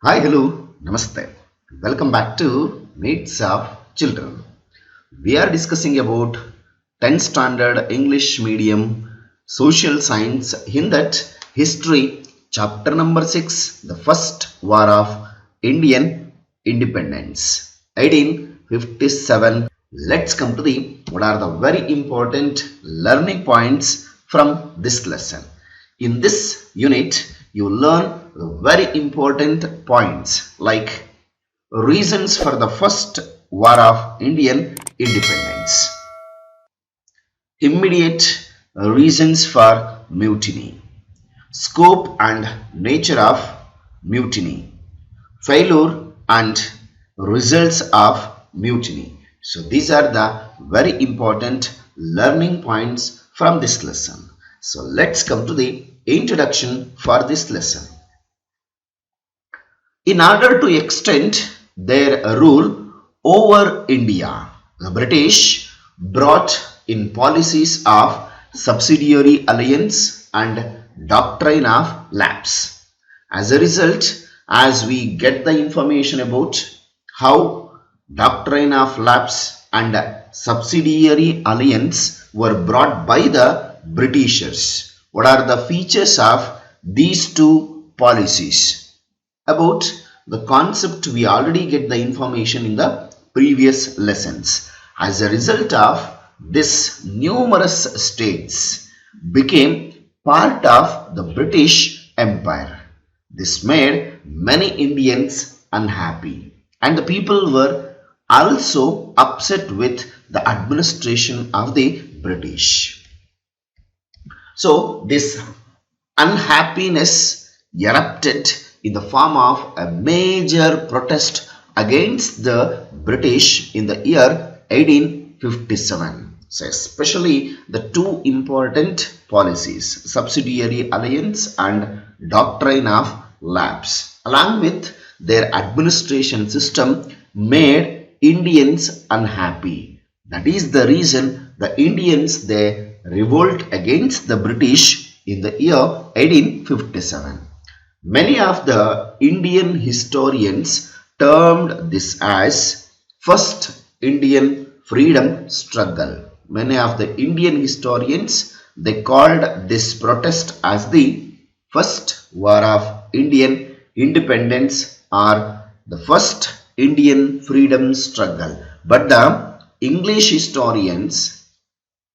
Hi, hello, namaste. Welcome back to Needs of Children. We are discussing about 10th standard English medium social science in that history chapter number 6, the first war of Indian independence 1857. Let's come to the what are the very important learning points from this lesson. In this unit you learn the very important points like reasons for the first war of Indian independence, immediate reasons for mutiny, scope and nature of mutiny, failure and results of mutiny. So these are the very important learning points from this lesson. So let's come to the introduction for this lesson. In order to extend their rule over India, the British brought in policies of subsidiary alliance and doctrine of lapse. As a result, as we get the information about how doctrine of lapse and subsidiary alliance were brought by the Britishers, what are the features of these two policies? About the concept we already get the information in the previous lessons. As a result of this, numerous states became part of the British Empire. This made many Indians unhappy, and the people were also upset with the administration of the British. So this unhappiness erupted in the form of a major protest against the British in the year 1857. So especially the two important policies, subsidiary alliance and doctrine of lapse, along with their administration system, made Indians unhappy. That is the reason the Indians they revolt against the British in the year 1857. Many of the Indian historians termed this as first Indian freedom struggle. Many of the Indian historians they called this protest as the first war of Indian independence or the first Indian freedom struggle. But the English historians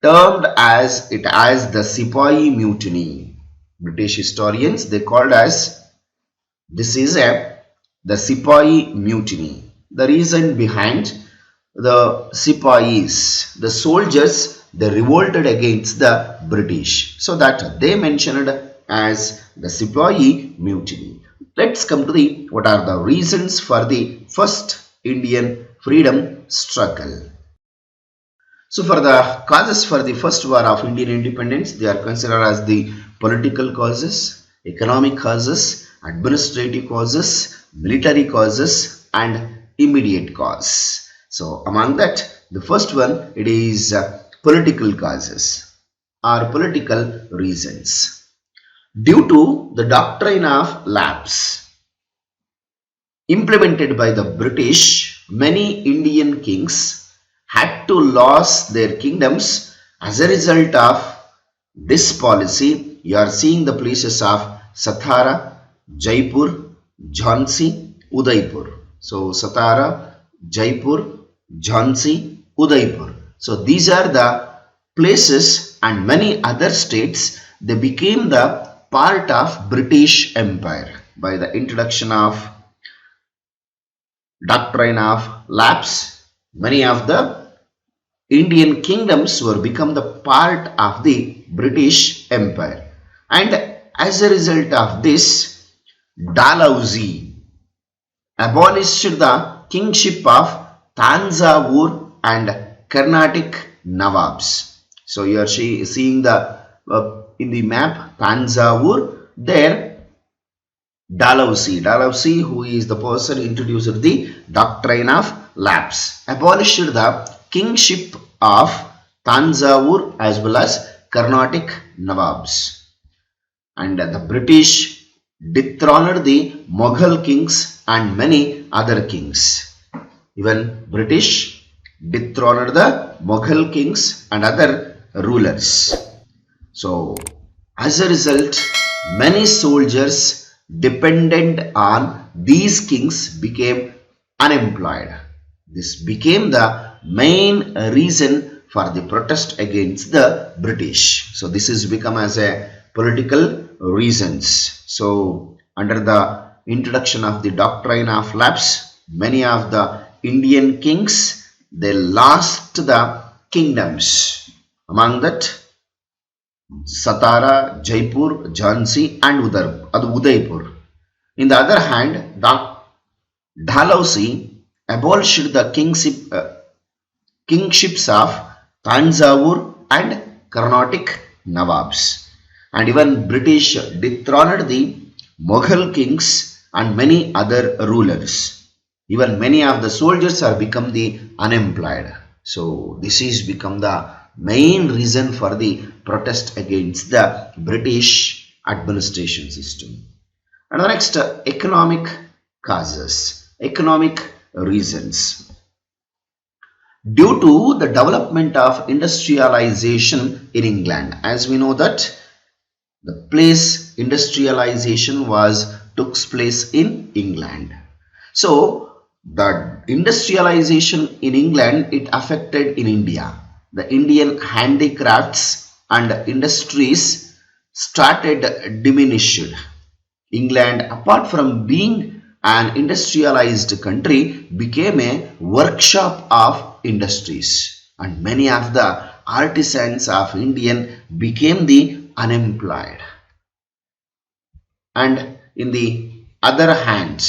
termed as it as the Sepoy Mutiny. British historians they called as this is the Sepoy Mutiny. The reason behind the Sepoys, the soldiers, they revolted against the British, so that they mentioned as the Sepoy Mutiny. Let's come to the what are the reasons for the first Indian freedom struggle. So for the causes for the first war of Indian independence, they are considered as the political causes, economic causes, administrative causes, military causes and immediate cause. So among that, the first one it is political causes or political reasons. Due to the doctrine of lapse implemented by the British, many Indian kings had to lose their kingdoms. As a result of this policy, you are seeing the places of Satara, Jaipur, Jhansi, Udaipur. So Satara, Jaipur, Jhansi, Udaipur. So these are the places, and many other states they became the part of British Empire by the introduction of doctrine of lapse. Many of the Indian kingdoms were become the part of the British Empire, and as a result of this, Dalhousie abolished the kingship of Tanjavur and Carnatic Nawabs. So you are seeing the in the map Tanjavur, there Dalhousie, who is the person introduced the doctrine of lapse, abolished the kingship of Tanjavur as well as Carnatic Nawabs, and the British dethroned the Mughal kings and many other kings. Even British dethroned the Mughal kings and other rulers. So, as a result, many soldiers dependent on these kings became unemployed. This became the main reason for the protest against the British. So, this is become as a political reasons. So, under the introduction of the doctrine of lapse, many of the Indian kings, they lost the kingdoms. Among that, Satara, Jaipur, Jhansi and Udaipur. In the other hand, Dalhousie abolished the kingships of Tanjavur and Carnatic Nawabs. And even British dethroned the Mughal kings and many other rulers. Even many of the soldiers are become the unemployed. So this is become the main reason for the protest against the British administration system. And the next, economic causes, economic reasons. Due to the development of industrialization in England, as we know that the place industrialization took place in England. So the industrialization in England, it affected in India. The Indian handicrafts and industries started diminished. England, apart from being an industrialized country, became a workshop of industries, and many of the artisans of Indian became the unemployed. And in the other hand,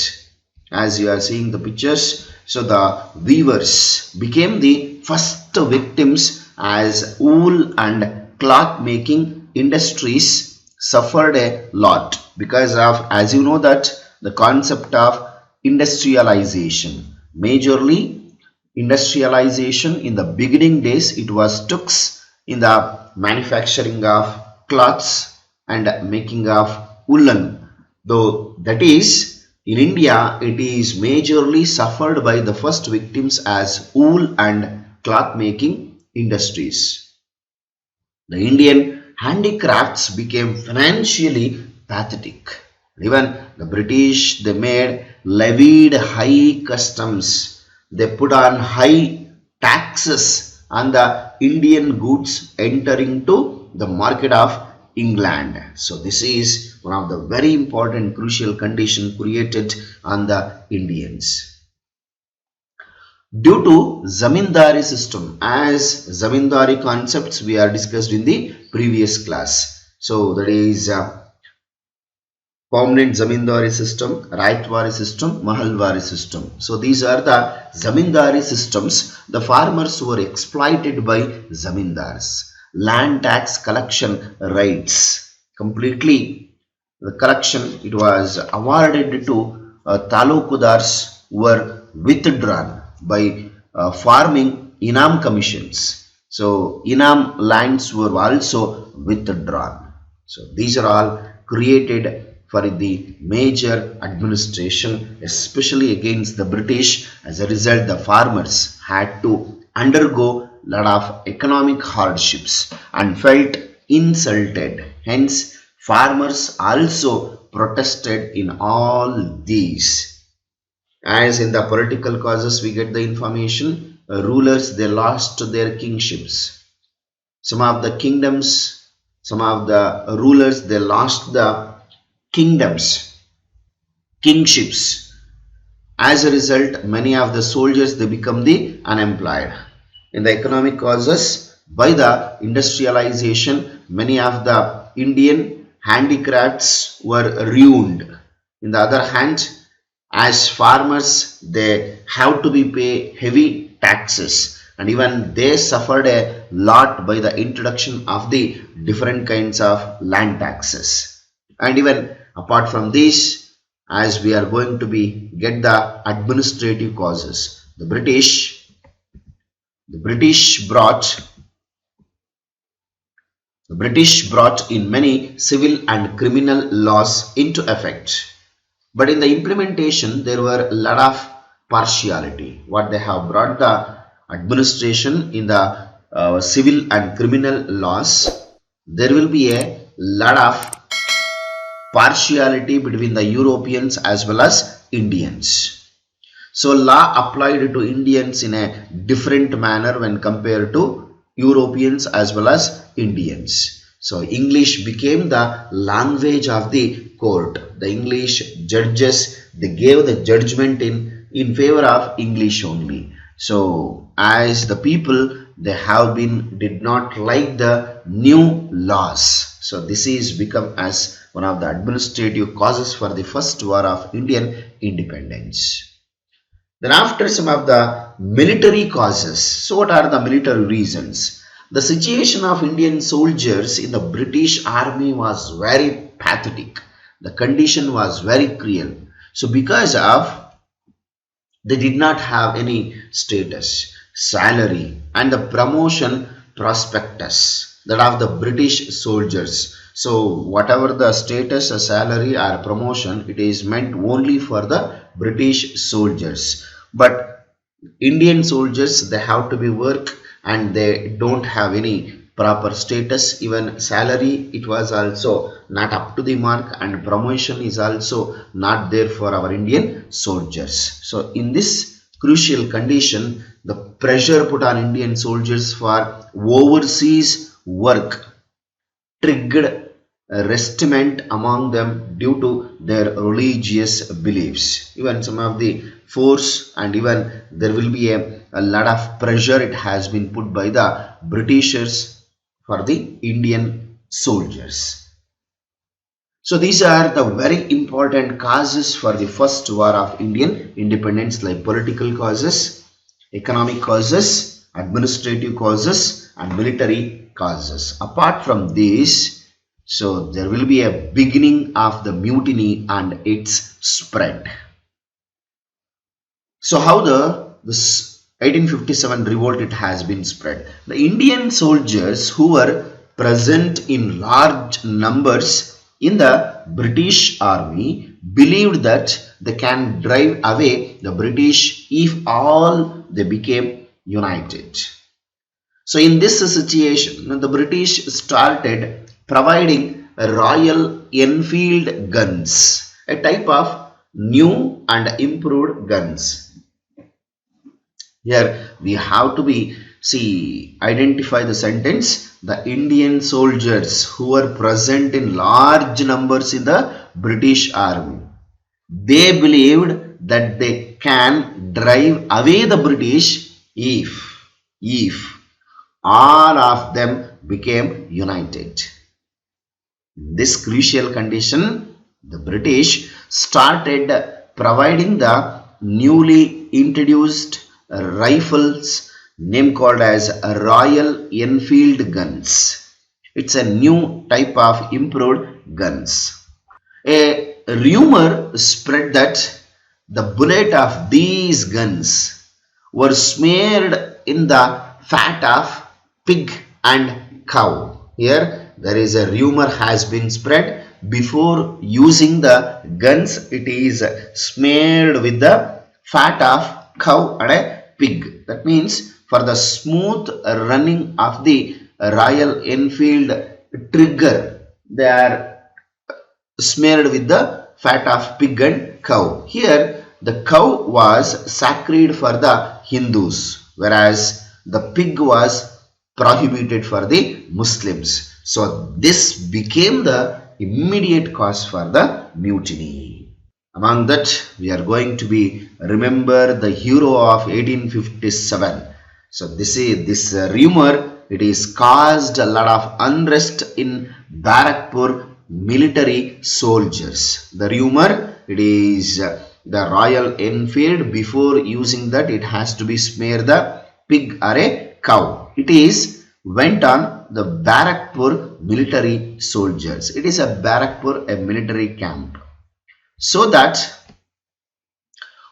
as you are seeing the pictures, so the weavers became the first victims as wool and cloth making industries suffered a lot because of, as you know, that the concept of industrialization. Majorly industrialization in the beginning days, it was took in the manufacturing of cloths and making of woolen, though that is in India it is majorly suffered by the first victims as wool and cloth making industries. The Indian handicrafts became financially pathetic. Even the British, they levied high customs. They put on high taxes on the Indian goods entering to the market of England. So this is one of the very important crucial condition created on the Indians. Due to zamindari system, as zamindari concepts we are discussed in the previous class. So that is permanent zamindari system, raitwari system, mahalwari system. So these are the zamindari systems. The farmers were exploited by zamindars. Land tax collection rights, completely the collection, it was awarded to talukudars were withdrawn by farming Inam commissions. So Inam lands were also withdrawn. So these are all created for the major administration, especially against the British. As a result, the farmers had to undergo lot of economic hardships and felt insulted. Hence, farmers also protested in all these. As in the political causes, we get the information, rulers, they lost their kingships. Some of the kingdoms, some of the rulers, they lost the kingdoms, kingships. As a result, many of the soldiers, they become the unemployed. In the economic causes, by the industrialization, many of the Indian handicrafts were ruined. In the other hand, as farmers, they have to be pay heavy taxes, and even they suffered a lot by the introduction of the different kinds of land taxes. And even apart from this, as we are going to be get the administrative causes, the British brought The British brought in many civil and criminal laws into effect. But in the implementation, there were a lot of partiality. What they have brought the administration in the civil and criminal laws, there will be a lot of partiality between the Europeans as well as Indians. So law applied to Indians in a different manner when compared to Europeans as well as Indians. So English became the language of the court. The English judges, they gave the judgment in favor of English only. So as the people, they have been did not like the new laws. So this is become as one of the administrative causes for the first war of Indian independence. Then after some of the military causes, so what are the military reasons? The situation of Indian soldiers in the British army was very pathetic. The condition was very cruel. So because of they did not have any status, salary and the promotion prospectus that of the British soldiers. So whatever the status, a salary or promotion, it is meant only for the British soldiers. But Indian soldiers, they have to be work and they don't have any proper status. Even salary, it was also not up to the mark, and promotion is also not there for our Indian soldiers. So in this crucial condition, the pressure put on Indian soldiers for overseas work triggered resentment among them due to their religious beliefs. Even some of the force and even there will be a lot of pressure it has been put by the Britishers for the Indian soldiers. So these are the very important causes for the first war of Indian independence, like political causes, economic causes, administrative causes and military causes. Apart from this, so there will be a beginning of the mutiny and its spread. So how this 1857 revolt it has been spread? The Indian soldiers who were present in large numbers in the British army believed that they can drive away the British if all they became united. So in this situation, the British started providing Royal Enfield guns, a type of new and improved guns. Here we have to identify the sentence. The Indian soldiers who were present in large numbers in the British army, they believed that they can drive away the British if all of them became united. This crucial condition, the British started providing the newly introduced rifles named called as Royal Enfield guns. It's a new type of improved guns. A rumor spread that the bullet of these guns were smeared in the fat of pig and cow. Here there is a rumor has been spread, before using the guns it is smeared with the fat of cow and a pig. That means for the smooth running of the Royal Enfield trigger, they are smeared with the fat of pig and cow. Here the cow was sacred for the Hindus, whereas the pig was prohibited for the Muslims. So this became the immediate cause for the mutiny. Among that, we are going to be remember the hero of 1857. So this rumor, it is caused a lot of unrest in Barakpur military soldiers. The rumor, it is the Royal Enfield. Before using that, it has to be smear the pig or a cow. It is went on the Barakpur military soldiers. It is a Barakpur, a military camp. So that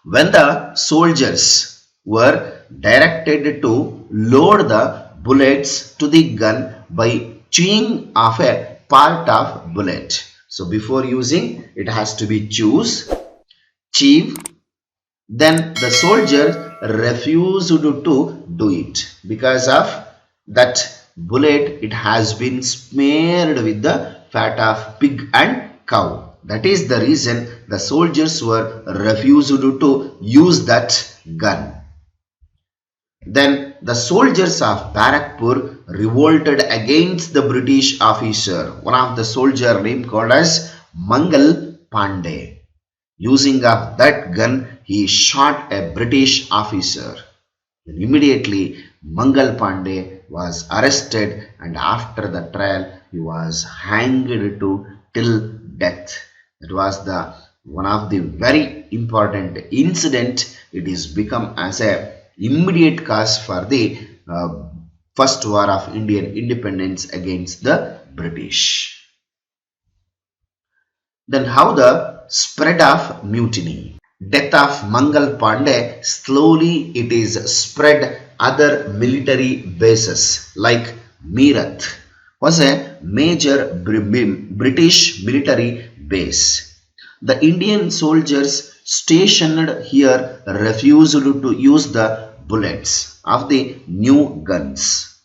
when the soldiers were directed to load the bullets to the gun by chewing of a part of bullet. So before using, it has to be choose, chew. Then the soldier refused to do it because of that bullet. It has been smeared with the fat of pig and cow. That is the reason the soldiers were refused to use that gun. Then the soldiers of Barakpur revolted against the British officer. One of the soldier named called as Mangal Pandey. Using of that gun, he shot a British officer. And immediately Mangal Pandey was arrested, and after the trial he was hanged to till death. That was the one of the very important incident. It is become as a immediate cause for the first war of Indian independence against the British. Then how the spread of mutiny. Death of Mangal Pandey, slowly it is spread other military bases like Meerut was a major British military base. The Indian soldiers stationed here refused to use the bullets of the new guns.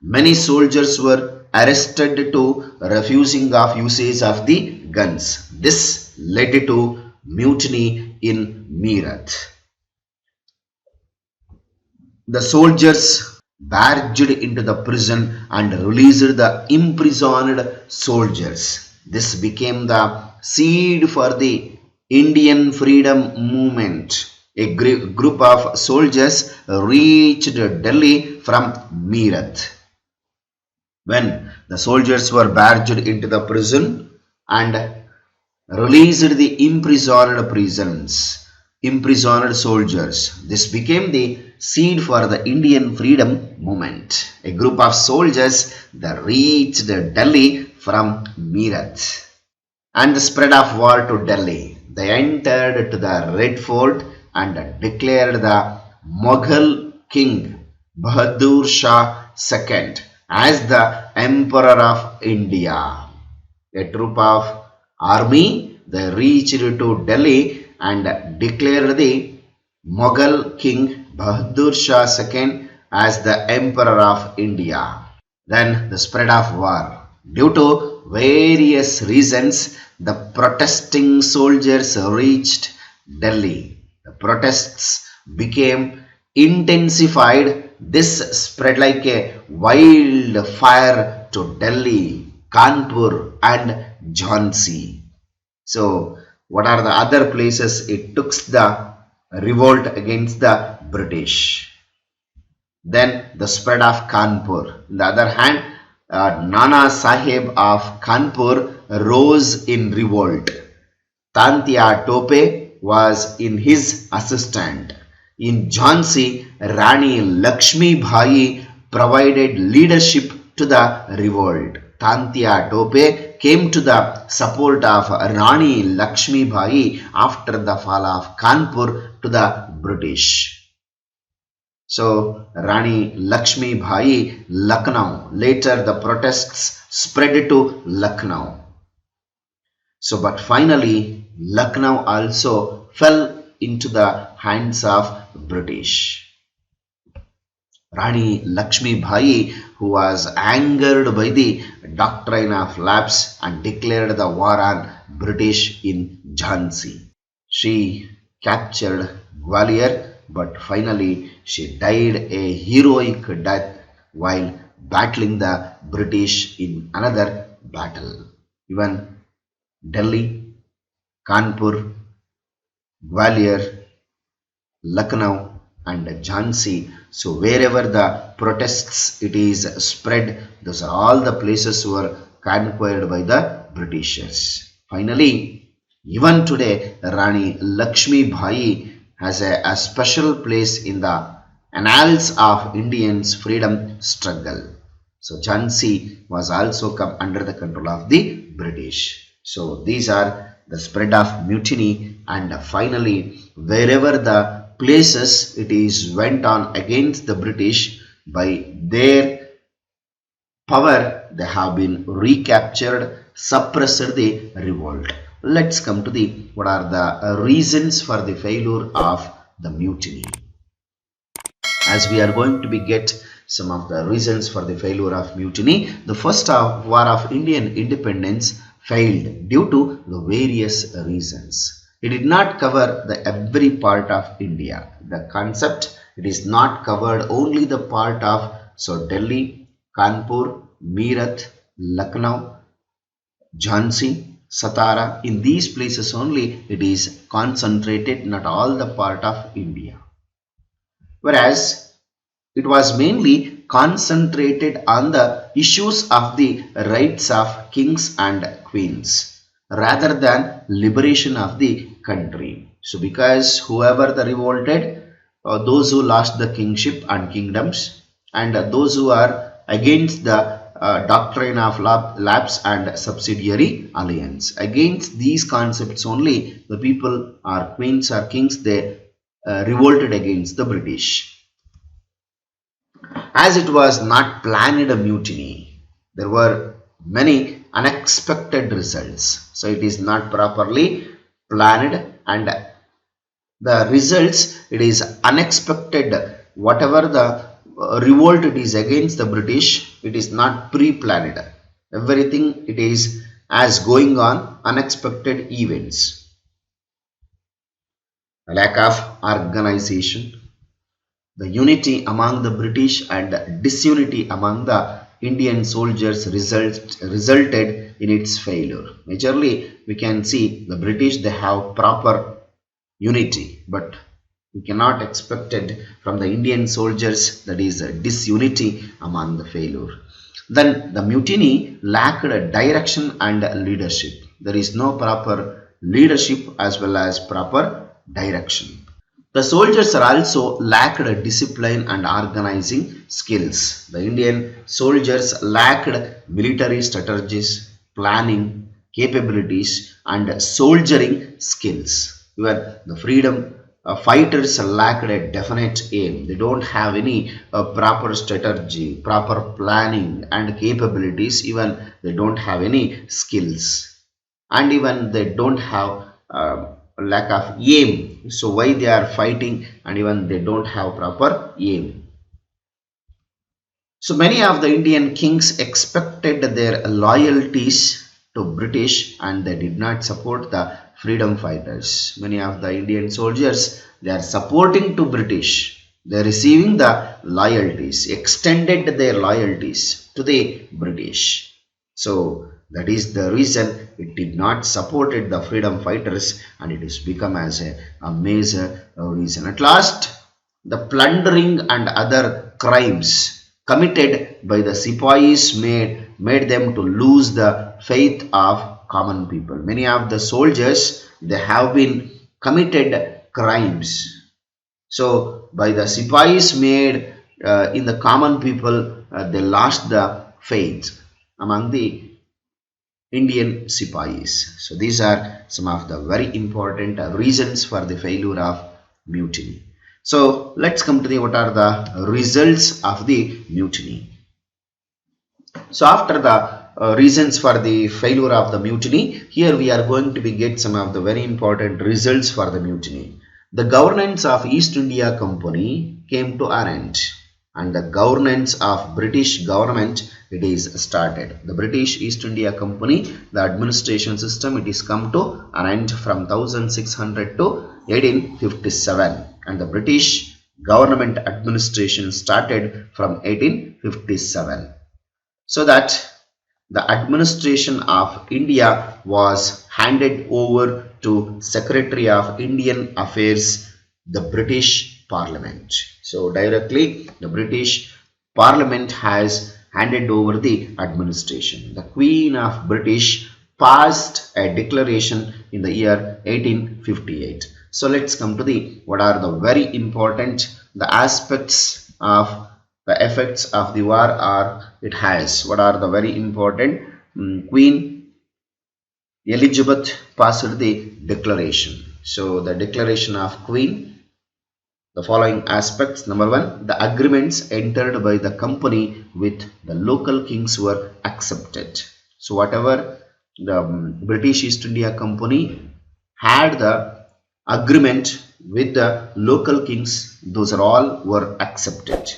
Many soldiers were arrested to refusing of usage of the guns. This led to mutiny in Meerut. The soldiers barged into the prison and released the imprisoned soldiers. This became the seed for the Indian freedom movement. A group of soldiers reached Delhi from Meerut. When the soldiers were barged into the prison and released the imprisoned soldiers. This became the seed for the Indian freedom movement. A group of soldiers that reached Delhi from Meerut. And the spread of war to Delhi. They entered to the Red Fort and declared the Mughal king Bahadur Shah II as the Emperor of India. A troop of army, they reached to Delhi and declared the Mughal king Bahadur Shah II as the Emperor of India. Then the spread of war. Due to various reasons, the protesting soldiers reached Delhi. The protests became intensified. This spread like a wildfire to Delhi, Kanpur and Jhansi. So, what are the other places it took the revolt against the British? Then the spread of Kanpur. On the other hand, Nana Sahib of Kanpur rose in revolt. Tantia Tope was in his assistant. In Jhansi, Rani Lakshmi Bhai provided leadership to the revolt. Tantia Tope came to the support of Rani Lakshmi Bhai after the fall of Kanpur to the British. So, Rani Lakshmi Bhai, Lucknow. Later, the protests spread to Lucknow. So, but finally, Lucknow also fell into the hands of British. Rani Lakshmi Bhai, who was angered by the doctrine of lapse and declared the war on British in Jhansi. She captured Gwalior, but finally she died a heroic death while battling the British in another battle. Even Delhi, Kanpur, Gwalior, Lucknow and Jhansi. So wherever the protests it is spread, those are all the places were conquered by the Britishers. Finally, even today, Rani Lakshmi Bhai has a special place in the annals of Indians' freedom struggle. So Jhansi was also come under the control of the British. So these are the spread of mutiny, and finally wherever the places it is went on against the British, by their power they have been recaptured, suppressed the revolt. Let's come to the what are the reasons for the failure of the mutiny. As we are going to be get some of the reasons for the failure of mutiny, the first war of Indian independence failed due to the various reasons. It did not cover the every part of India. The concept, it is not covered only the part of Delhi, Kanpur, Meerut, Lucknow, Jhansi, Satara. In these places only it is concentrated, not all the part of India. Whereas it was mainly concentrated on the issues of the rights of kings and queens rather than liberation of the country. So because whoever the revolted, those who lost the kingship and kingdoms, and those who are against the doctrine of lapse and subsidiary alliance, against these concepts only the people or queens or kings, they revolted against the British. As it was not planned a mutiny, there were many unexpected results. So it is not properly planned, and the results, it is unexpected. Whatever the revolt it is against the British, it is not pre-planned. Everything it is as going on, unexpected events. A lack of organization, the unity among the British and disunity among the Indian soldiers resulted in its failure. Majorly, we can see the British, they have proper unity, but we cannot expect it from the Indian soldiers, that is a disunity among the failure. Then the mutiny lacked direction and leadership. There is no proper leadership as well as proper direction. The soldiers are also lacked discipline and organizing skills. The Indian soldiers lacked military strategies, planning, capabilities and soldiering skills. Even the freedom fighters lacked a definite aim. They don't have any proper strategy, proper planning and capabilities. Even they don't have any skills, and even they don't have lack of aim. So why they are fighting, and even they don't have proper aim. So many of the Indian kings expected their loyalties to British and they did not support the freedom fighters. Many of the Indian soldiers, they are supporting to British. They are receiving the loyalties, extended their loyalties to the British. So that is the reason it did not supported the freedom fighters, and it has become as a major reason. At last, the plundering and other crimes committed by the Sipais made them to lose the faith of common people. Many of the soldiers, they have been committed crimes. So by the Sipais made in the common people, they lost the faith among the Indian Sipais. So these are some of the very important reasons for the failure of mutiny. So let's come to the what are the results of the mutiny. So after the reasons for the failure of the mutiny, here we are going to be get some of the very important results for the mutiny. The governance of East India Company came to an end, and the governance of British government, it is started. The British East India Company, the administration system, it is come to an end from 1600 to 1857, and the British government administration started from 1857. So that the administration of India was handed over to Secretary of Indian Affairs, the British Parliament. So directly the British Parliament has handed over the administration. The Queen of British passed a declaration in the year 1858. So let's come to the what are the very important the aspects of the effects of the war are it has. What are the very important? Queen Elizabeth passed the declaration. So the declaration of Queen the following aspects. Number one, the agreements entered by the company with the local kings were accepted. So whatever the British East India Company had the agreement with the local kings, those are all were accepted.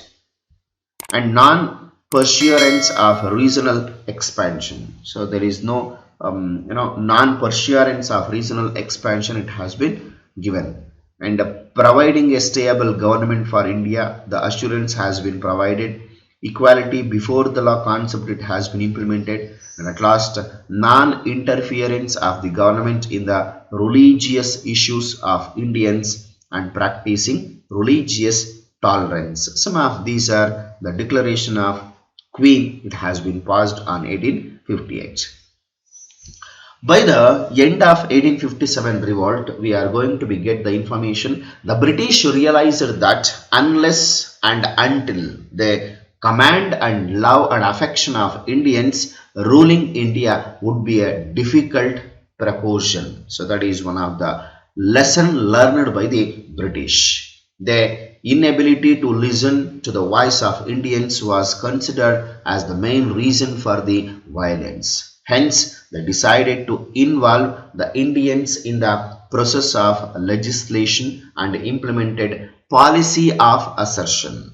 And non-pursuance of regional expansion. So there is no non-pursuance of regional expansion, it has been given. And providing a stable government for India, the assurance has been provided. Equality before the law concept, it has been implemented. And at last, non-interference of the government in the religious issues of Indians and practicing religious tolerance. Some of these are the Declaration of Queen. It has been passed on 1858. By the end of 1857 revolt, we are going to get the information. The British realized that unless and until they command and love and affection of Indians, ruling India would be a difficult proportion. So that is one of the lesson learned by the British. Their inability to listen to the voice of Indians was considered as the main reason for the violence. Hence, they decided to involve the Indians in the process of legislation and implemented policy of assertion,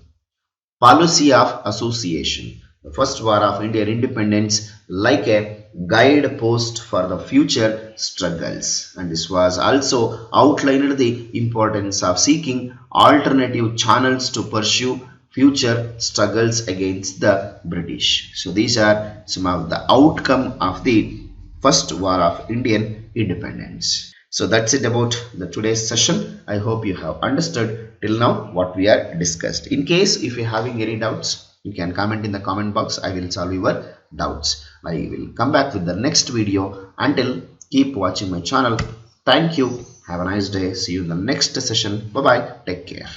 policy of association. The first war of Indian independence like a guidepost for the future struggles, and this was also outlined the importance of seeking alternative channels to pursue future struggles against the British. So these are some of the outcome of the first war of Indian independence. So that's it about the today's session. I hope you have understood till now what we are discussed. In case if you are having any doubts, you can comment in the comment box. I will solve your doubts. I will come back with the next video. Until, keep watching my channel. Thank you. Have a nice day. See you in the next session. Bye bye. Take care.